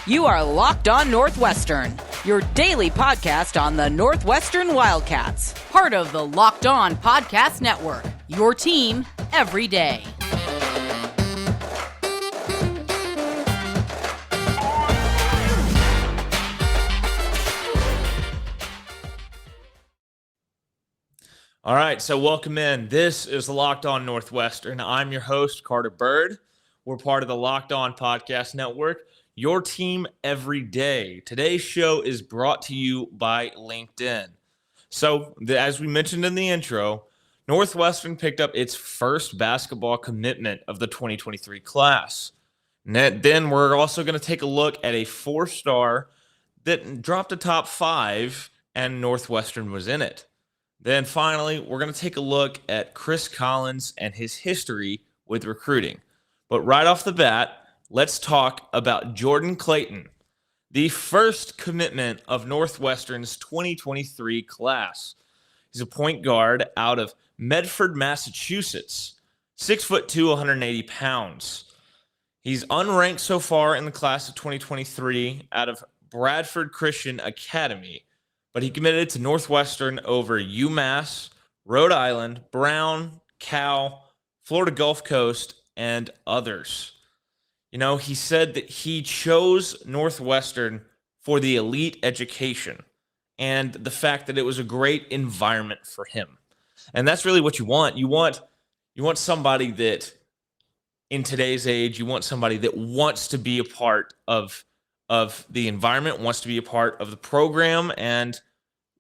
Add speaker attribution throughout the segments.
Speaker 1: You are Locked On Northwestern, your daily podcast on the Northwestern Wildcats. Part of the Locked On Podcast Network, your team every day.
Speaker 2: All right, so welcome in. This is Locked On Northwestern. I'm your host, Carter Bird. We're part of the Locked On Podcast Network, your team every day. Today's show is brought to you by LinkedIn. So, as we mentioned in the intro, Northwestern picked up its first basketball commitment of the 2023 class. Then we're also going to take a look at a four-star that dropped a top 5, and Northwestern was in it. Then finally, we're going to take a look at Chris Collins and his history with recruiting. But right off the bat, let's talk about Jordan Clayton, the first commitment of Northwestern's 2023 class. He's a point guard out of Medford, Massachusetts, 6'2", 180 pounds. He's unranked so far in the class of 2023 out of Bradford Christian Academy. But he committed to Northwestern over UMass, Rhode Island, Brown, Cal, Florida Gulf Coast, and others. You know, he said that he chose Northwestern for the elite education and the fact that it was a great environment for him. And that's really what you want. You want somebody that, in today's age, you want somebody that wants to be a part of the environment, wants to be a part of the program, and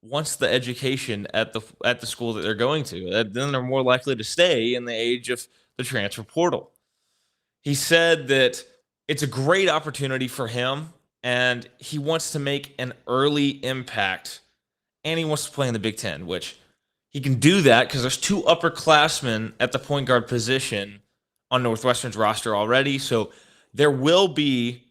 Speaker 2: wants the education at the school that they're going to. Then they're more likely to stay in the age of the transfer portal. He said that it's a great opportunity for him, and he wants to make an early impact, and he wants to play in the Big Ten, which he can do that because there's two upperclassmen at the point guard position on Northwestern's roster already. So there will be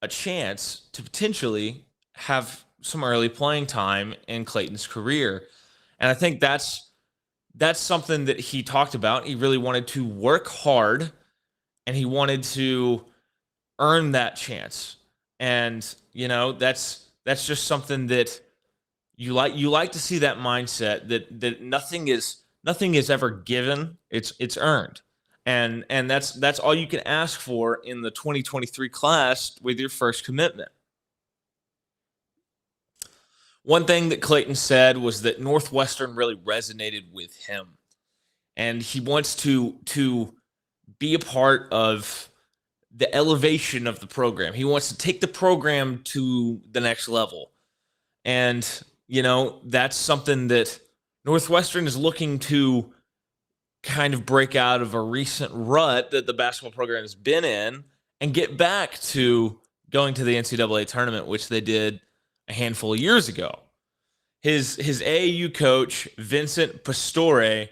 Speaker 2: a chance to potentially have some early playing time in Clayton's career. And I think that's something that he talked about. He really wanted to work hard, and he wanted to earn that chance. And, you know, that's just something that you like to see, that mindset that nothing is ever given. It's earned. And that's all you can ask for in the 2023 class with your first commitment. One thing that Clayton said was that Northwestern really resonated with him, and he wants to be a part of the elevation of the program. He wants to take the program to the next level. And, you know, that's something that Northwestern is looking to kind of break out of a recent rut that the basketball program has been in and get back to going to the NCAA tournament, which they did a handful of years ago. His AAU coach, Vincent Pastore,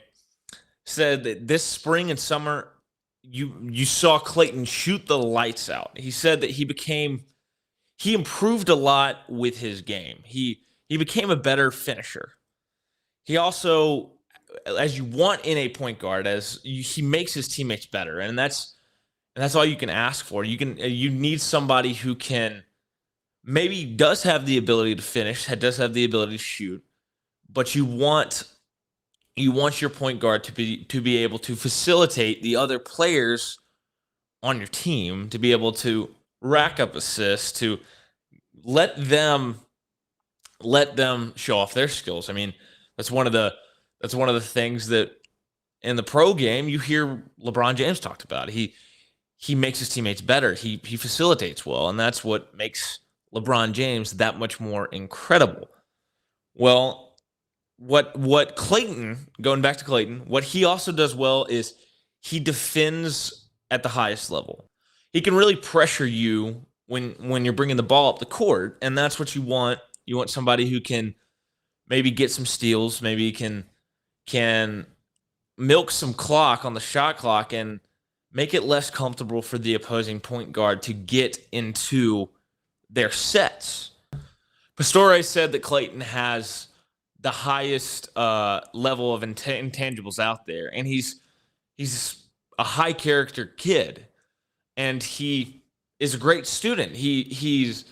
Speaker 2: said that this spring and summer, you saw Clayton shoot the lights out. He said that he improved a lot with his game. He became a better finisher. He also, as you want in a point guard, he makes his teammates better, and that's all you can ask for. You need somebody who can maybe does have the ability to finish, does have the ability to shoot, but you want your point guard to be able to facilitate the other players on your team, to be able to rack up assists, to let them show off their skills. I mean, that's one of the things that in the pro game you hear LeBron James talked about. He makes his teammates better. He facilitates well, and that's what makes LeBron James that much more incredible. Well, what Clayton, going back to Clayton, what he also does well is he defends at the highest level. He can really pressure you when you're bringing the ball up the court, and that's what you want. You want somebody who can maybe get some steals, maybe can milk some clock on the shot clock and make it less comfortable for the opposing point guard to get into their sets. Pastore said that Clayton has the highest level of intangibles out there, and he's a high character kid, and he is a great student. He's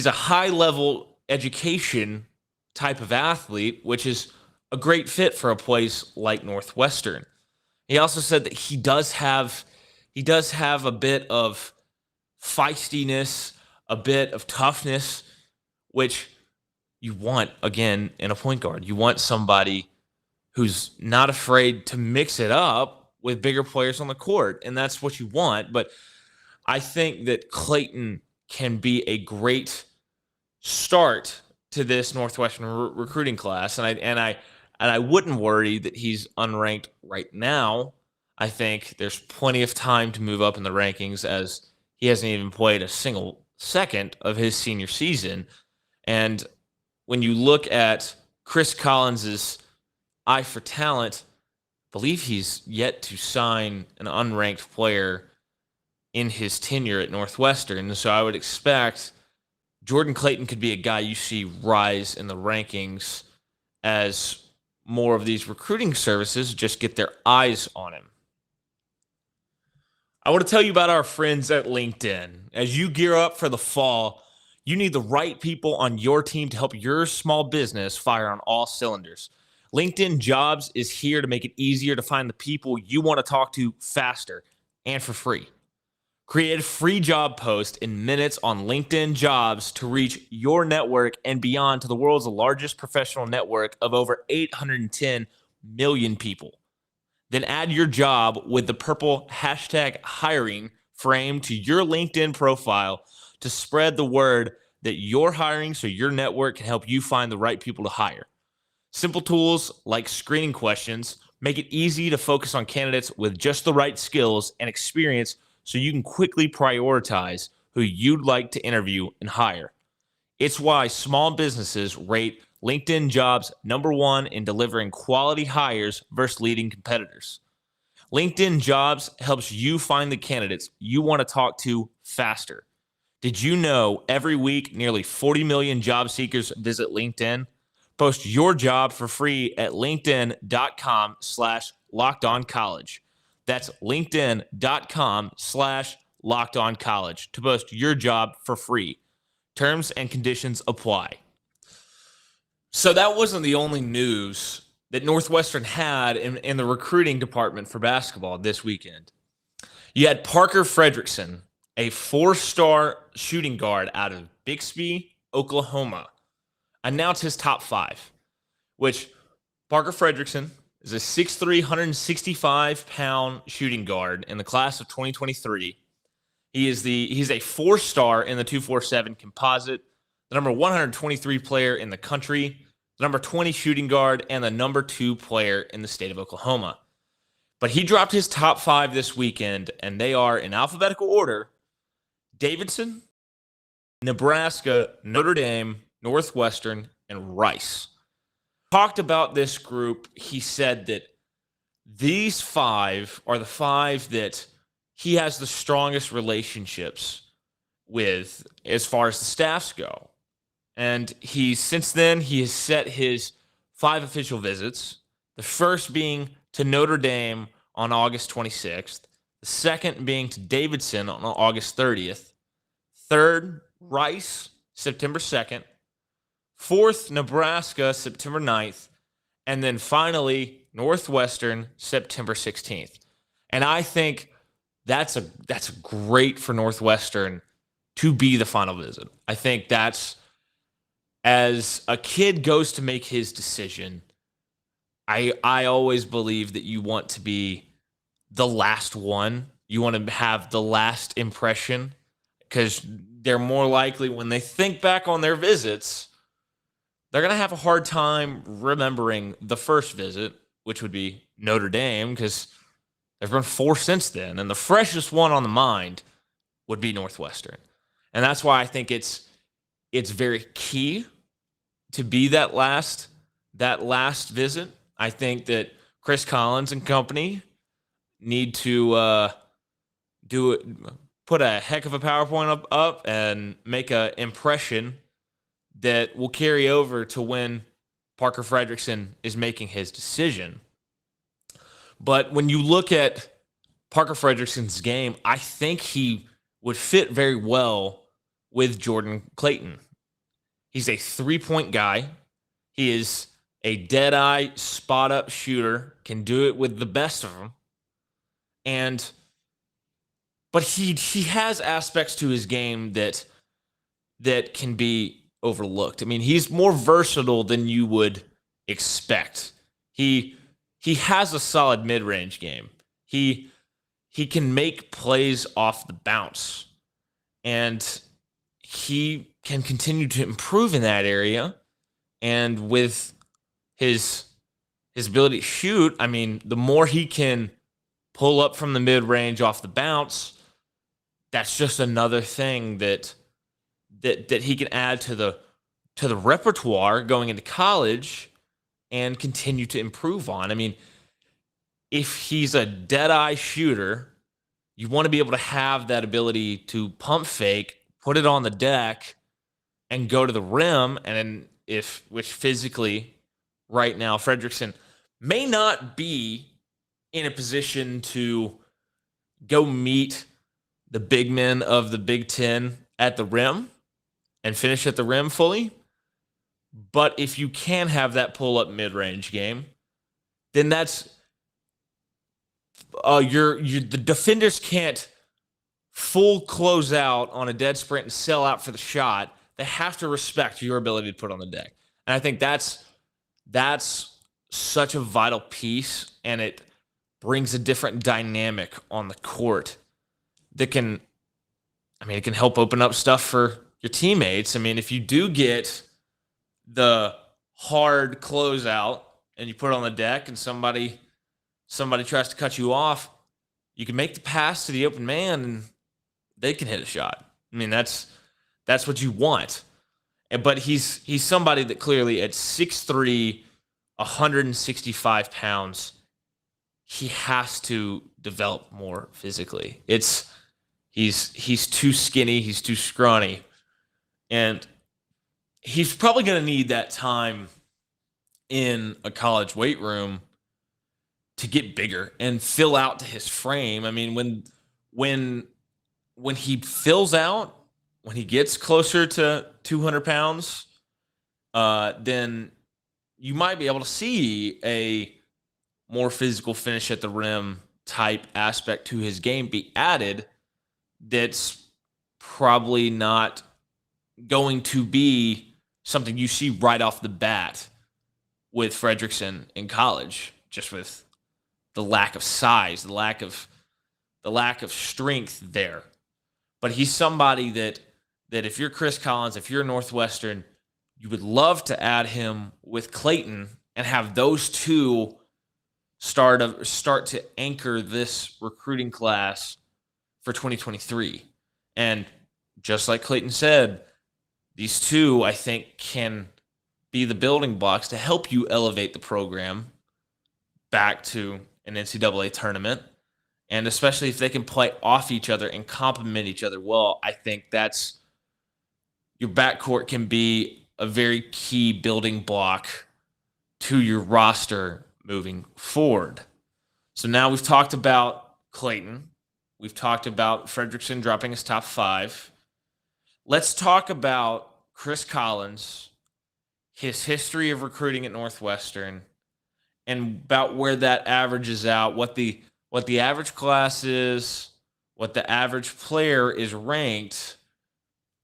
Speaker 2: a high level education type of athlete, which is a great fit for a place like Northwestern. He also said that he does have a bit of feistiness, a bit of toughness, which you want again in a point guard. You want somebody who's not afraid to mix it up with bigger players on the court, and that's what you want. But I think that Clayton can be a great start to this Northwestern recruiting class, and I wouldn't worry that he's unranked right now. I think there's plenty of time to move up in the rankings as he hasn't even played a single second of his senior season. And when you look at Chris Collins's eye for talent, I believe he's yet to sign an unranked player in his tenure at Northwestern. So I would expect Jordan Clayton could be a guy you see rise in the rankings as more of these recruiting services just get their eyes on him. I want to tell you about our friends at LinkedIn. As you gear up for the fall, you need the right people on your team to help your small business fire on all cylinders. LinkedIn Jobs is here to make it easier to find the people you want to talk to faster and for free. Create a free job post in minutes on LinkedIn Jobs to reach your network and beyond to the world's largest professional network of over 810 million people. Then add your job with the purple #hiring frame to your LinkedIn profile to spread the word that you're hiring so your network can help you find the right people to hire. Simple tools like screening questions make it easy to focus on candidates with just the right skills and experience so you can quickly prioritize who you'd like to interview and hire. It's why small businesses rate LinkedIn Jobs #1 in delivering quality hires versus leading competitors. LinkedIn Jobs helps you find the candidates you want to talk to faster. Did you know every week nearly 40 million job seekers visit LinkedIn? Post your job for free at linkedin.com/lockedoncollege. That's linkedin.com/lockedoncollege to post your job for free. Terms and conditions apply. So that wasn't the only news that Northwestern had in the recruiting department for basketball this weekend. You had Parker Friedrichsen, a 4-star shooting guard out of Bixby, Oklahoma, announce his top 5, which Parker Friedrichsen is a 6'3", 165-pound shooting guard in the class of 2023. He's a 4-star in the 247 composite, the number 123 player in the country, the number 20 shooting guard, and the number 2 player in the state of Oklahoma. But he dropped his top 5 this weekend, and they are in alphabetical order: Davidson, Nebraska, Notre Dame, Northwestern, and Rice. Talked about this group. He said that these 5 are the 5 that he has the strongest relationships with as far as the staffs go. And since then, he has set his 5 official visits, the first being to Notre Dame on August 26th, the second being to Davidson on August 30th, third, Rice, September 2nd, fourth, Nebraska, September 9th, and then finally, Northwestern, September 16th. And I think that's great for Northwestern to be the final visit. I think that's, as a kid goes to make his decision, I always believe that you want to be the last one. You want to have the last impression because they're more likely, when they think back on their visits, they're going to have a hard time remembering the first visit, which would be Notre Dame, because there have been 4 since then. And the freshest one on the mind would be Northwestern. And that's why I think it's very key to be that last visit. I think that Chris Collins and company need to put a heck of a PowerPoint up and make an impression that will carry over to when Parker Friedrichsen is making his decision. But when you look at Parker Friedrichsen's game, I think he would fit very well with Jordan Clayton. He's a three-point guy. He is a dead-eye, spot-up shooter, can do it with the best of them. But he has aspects to his game that can be overlooked. I mean, he's more versatile than you would expect. He has a solid mid-range game. He can make plays off the bounce, and he can continue to improve in that area. And with his ability to shoot, I mean, the more he can pull up from the mid-range off the bounce, that's just another thing that he can add to the repertoire going into college and continue to improve on. I mean, if he's a dead-eye shooter, you want to be able to have that ability to pump fake, put it on the deck, and go to the rim. And which physically, right now, Friedrichsen may not be in a position to go meet the big men of the Big Ten at the rim and finish at the rim fully. But if you can have that pull-up mid-range game, then that's the defenders can't full close out on a dead sprint and sell out for the shot. They have to respect your ability to put on the deck. And I think that's such a vital piece, and it brings a different dynamic on the court that can help open up stuff for your teammates. I mean, if you do get the hard closeout and you put it on the deck and somebody tries to cut you off, you can make the pass to the open man and they can hit a shot. I mean, that's what you want. But he's somebody that clearly at 6'3", 165 pounds, he has to develop more physically. He's too skinny, he's too scrawny, and he's probably going to need that time in a college weight room to get bigger and fill out to his frame. I mean, when he fills out, when he gets closer to 200 pounds, then you might be able to see a more physical finish at the rim type aspect to his game be added. That's probably not going to be something you see right off the bat with Friedrichsen in college, just with the lack of size, the lack of strength there. But he's somebody that if you're Chris Collins, if you're Northwestern, you would love to add him with Clayton and have those two start to anchor this recruiting class for 2023. And just like Clayton said, these two, I think, can be the building blocks to help you elevate the program back to an NCAA tournament. And especially if they can play off each other and complement each other well, I think that's your backcourt can be a very key building block to your roster moving forward. So now we've talked about Clayton. We've talked about Friedrichsen dropping his top 5. Let's talk about Chris Collins, his history of recruiting at Northwestern, and about where that averages out, what the average class is, what the average player is ranked,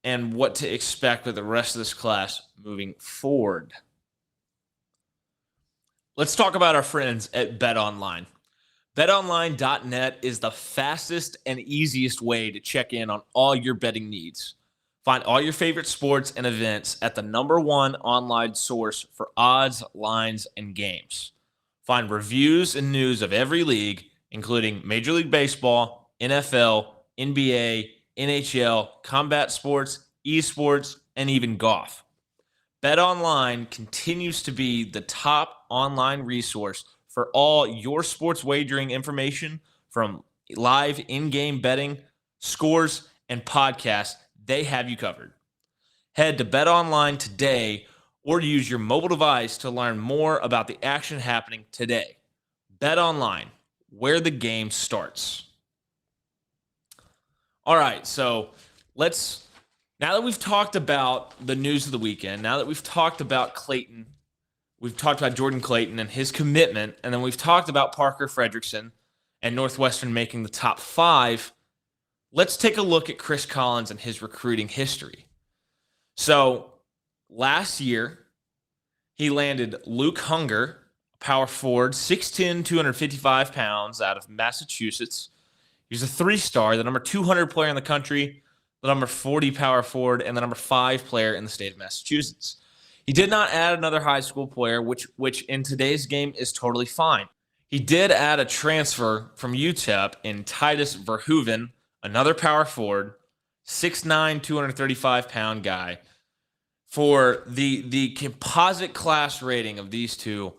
Speaker 2: and what to expect with the rest of this class moving forward. Let's talk about our friends at BetOnline. BetOnline.net is the fastest and easiest way to check in on all your betting needs. Find all your favorite sports and events at the #1 online source for odds, lines, and games. Find reviews and news of every league, including Major League Baseball, NFL, NBA, NHL, combat sports, esports, and even golf. BetOnline continues to be the top online resource for all your sports wagering information, from live in-game betting, scores, and podcasts. They have you covered. Head to BetOnline today or use your mobile device to learn more about the action happening today. BetOnline, where the game starts. All right, so now that we've talked about the news of the weekend, now that we've talked about Clayton, we've talked about Jordan Clayton and his commitment, and then we've talked about Parker Friedrichsen and Northwestern making the top 5, let's take a look at Chris Collins and his recruiting history. So last year, he landed Luke Hunger, power forward, 6'10", 255 pounds, out of Massachusetts. He's a 3-star, the number 200 player in the country, the number 40 power forward, and the number 5 player in the state of Massachusetts. He did not add another high school player, which in today's game is totally fine. He did add a transfer from UTEP in Titus Verhoeven, another power forward, 6'9", 235-pound guy. For the composite class rating of these two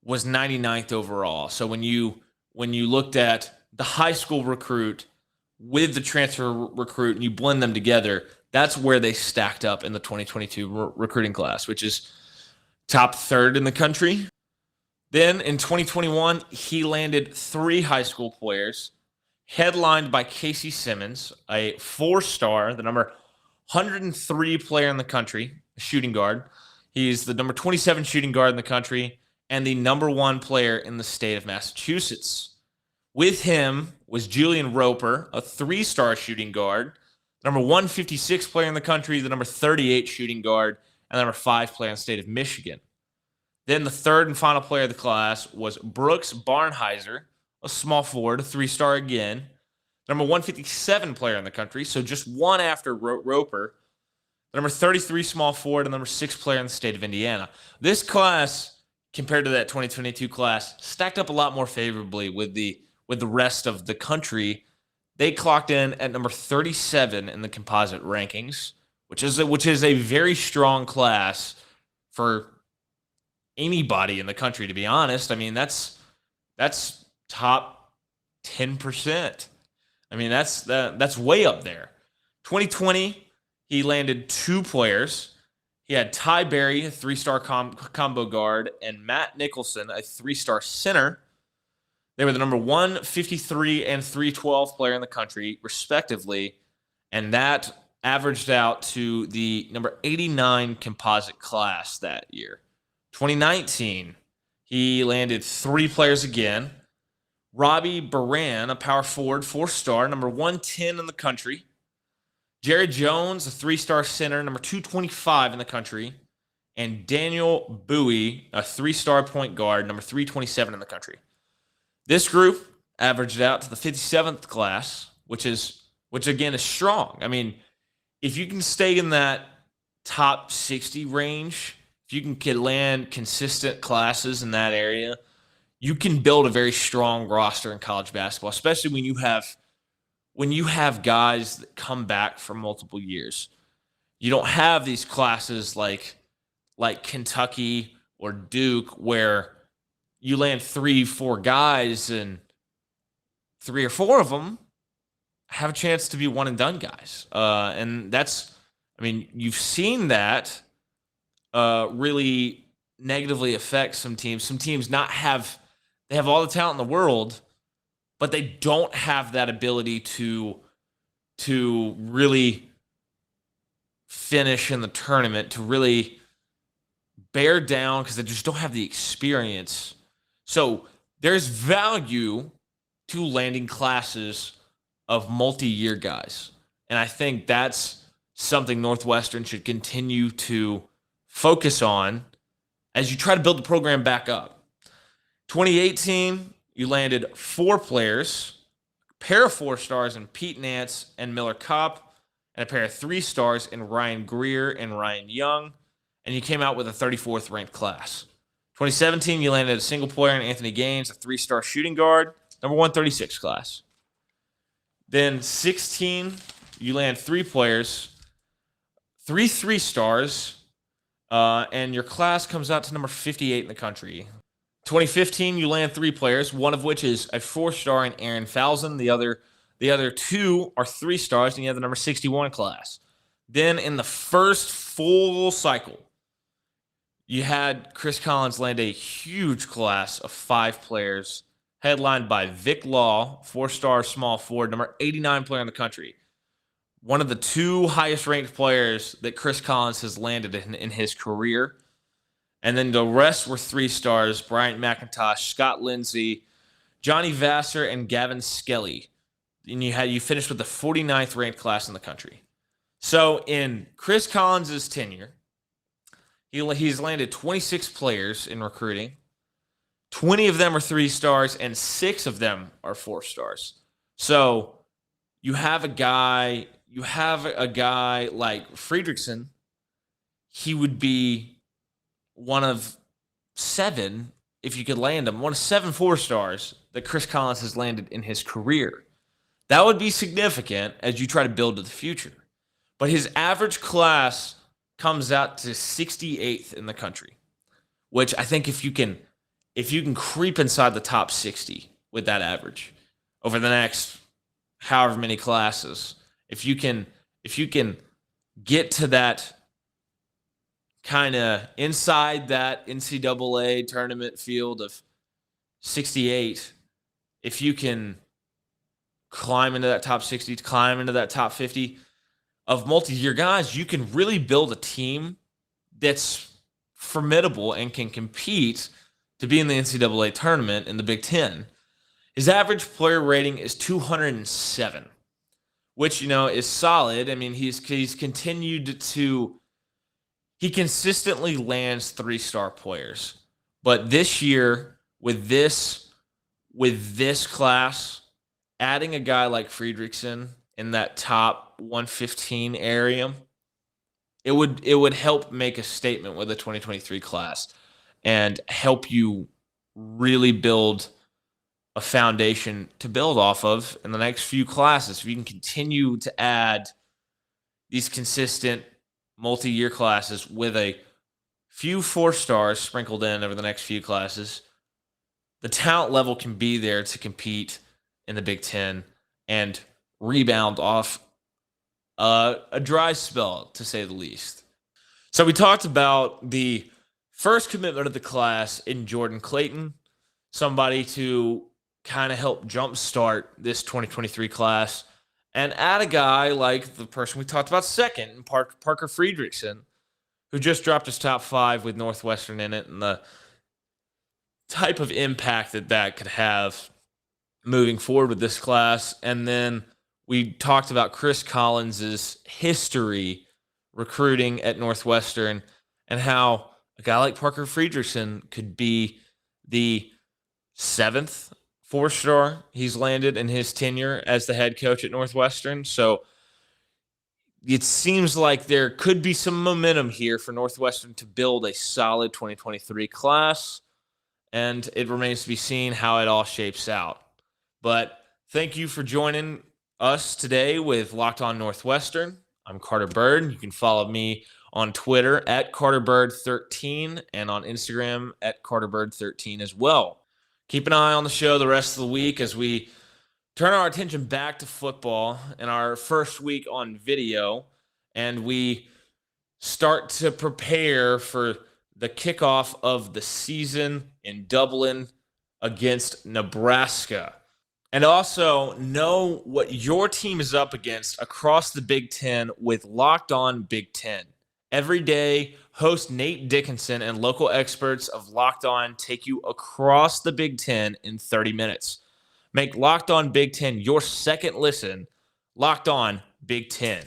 Speaker 2: was 99th overall. So when you looked at the high school recruit with the transfer recruit and you blend them together, that's where they stacked up in the 2022 recruiting class, which is top 3rd in the country. Then in 2021, he landed 3 high school players, headlined by Casey Simmons, a 4-star, the number 103 player in the country, a shooting guard. He's the number 27 shooting guard in the country and the number 1 player in the state of Massachusetts. With him was Julian Roper, a 3-star shooting guard, number 156 player in the country, the number 38 shooting guard, and the number 5 player in the state of Michigan. Then the 3rd and final player of the class was Brooks Barnheiser, a small forward, a 3-star again, number 157 player in the country, so just one after Roper, the number 33 small forward, and number 6 player in the state of Indiana. This class, compared to that 2022 class, stacked up a lot more favorably with the rest of the country. They clocked in at number 37 in the composite rankings, which is a very strong class for anybody in the country, to be honest. I mean, that's top 10%. I mean, that's way up there. 2020, he landed 2 players. He had Ty Berry, a 3-star combo guard, and Matt Nicholson, a 3-star center. They were the number 153 and 312 player in the country, respectively, and that averaged out to the number 89 composite class that year. 2019, he landed 3 players again. Robbie Baran, a power forward, 4-star, number 110 in the country. Jared Jones, a 3-star center, number 225 in the country. And Daniel Bowie, a 3-star point guard, number 327 in the country. This group averaged out to the 57th class, which again is strong. I mean, if you can stay in that top 60 range, if you can land consistent classes in that area, you can build a very strong roster in college basketball, especially when you have guys that come back for multiple years. You don't have these classes like Kentucky or Duke where you land 3-4 guys and 3 or 4 of them have a chance to be one and done guys. And you've seen that really negatively affect some teams. Some teams they have all the talent in the world, but they don't have that ability to really finish in the tournament, to really bear down because they just don't have the experience. So there's value to landing classes of multi-year guys. And I think that's something Northwestern should continue to focus on as you try to build the program back up. 2018, you landed 4 players, a pair of 4-stars in Pete Nance and Miller Kopp, and a pair of 3-stars in Ryan Greer and Ryan Young, and you came out with a 34th ranked class. 2017, you landed a single player in Anthony Gaines, a 3-star shooting guard, number 136 class. Then 16, you land 3 players, 3 3-stars, and your class comes out to number 58 in the country. 2015, you land 3 players, one of which is a 4-star in Aaron Falzon. The other 2 are 3-stars, and you have the number 61 class. Then in the first full cycle, you had Chris Collins land a huge class of 5 players, headlined by Vic Law, 4-star small forward, number 89 player in the country. one of the two highest ranked players that Chris Collins has landed in his career. And then the rest were 3 stars: Bryant McIntosh, Scott Lindsey, Johnny Vassar, and Gavin Skelly. And you finished with the 49th ranked class in the country. So in Chris Collins' tenure, he's landed 26 players in recruiting. 20 of them are 3 stars, and 6 of them are 4 stars. So you have a guy like Friedrichsen. He would be one of 7, if you could land him, one of 7 4-stars that Chris Collins has landed in his career. That would be significant as you try to build to the future. But his average class comes out to 68th in the country, which I think if you can creep inside the top 60 with that average over the next however many classes, if you can get to that kind of inside that NCAA tournament field of 68, if you can climb into that top 60, climb into that top 50 of multi-year guys, you can really build a team that's formidable and can compete to be in the NCAA tournament in the Big Ten. His average player rating is 207, which, is solid. I mean, he consistently lands 3-star players. But this year, with this class, adding a guy like Friedrichsen in that top 115 area, it would help make a statement with the 2023 class and help you really build a foundation to build off of in the next few classes. If you can continue to add these consistent multi-year classes with a few 4-stars sprinkled in over the next few classes, the talent level can be there to compete in the Big Ten and rebound off a dry spell, to say the least. So we talked about the first commitment of the class in Jordan Clayton, somebody to kind of help jumpstart this 2023 class, and add a guy like the person we talked about second, Parker Friedrichsen, who just dropped his top 5 with Northwestern in it, and the type of impact that could have moving forward with this class. And then we talked about Chris Collins' history recruiting at Northwestern and how a guy like Parker Friedrichsen could be the 7th 4-star he's landed in his tenure as the head coach at Northwestern. So it seems like there could be some momentum here for Northwestern to build a solid 2023 class, and it remains to be seen how it all shapes out. But thank you for joining us today with Locked On Northwestern. I'm Carter Bird. You can follow me on Twitter at CarterBird13 and on Instagram at CarterBird13 as well. Keep an eye on the show the rest of the week as we turn our attention back to football in our first week on video, and we start to prepare for the kickoff of the season in Dublin against Nebraska. And also know what your team is up against across the Big Ten with Locked On Big Ten. Every day, host Nate Dickinson and local experts of Locked On take you across the Big Ten in 30 minutes. Make Locked On Big Ten your second listen. Locked On Big Ten.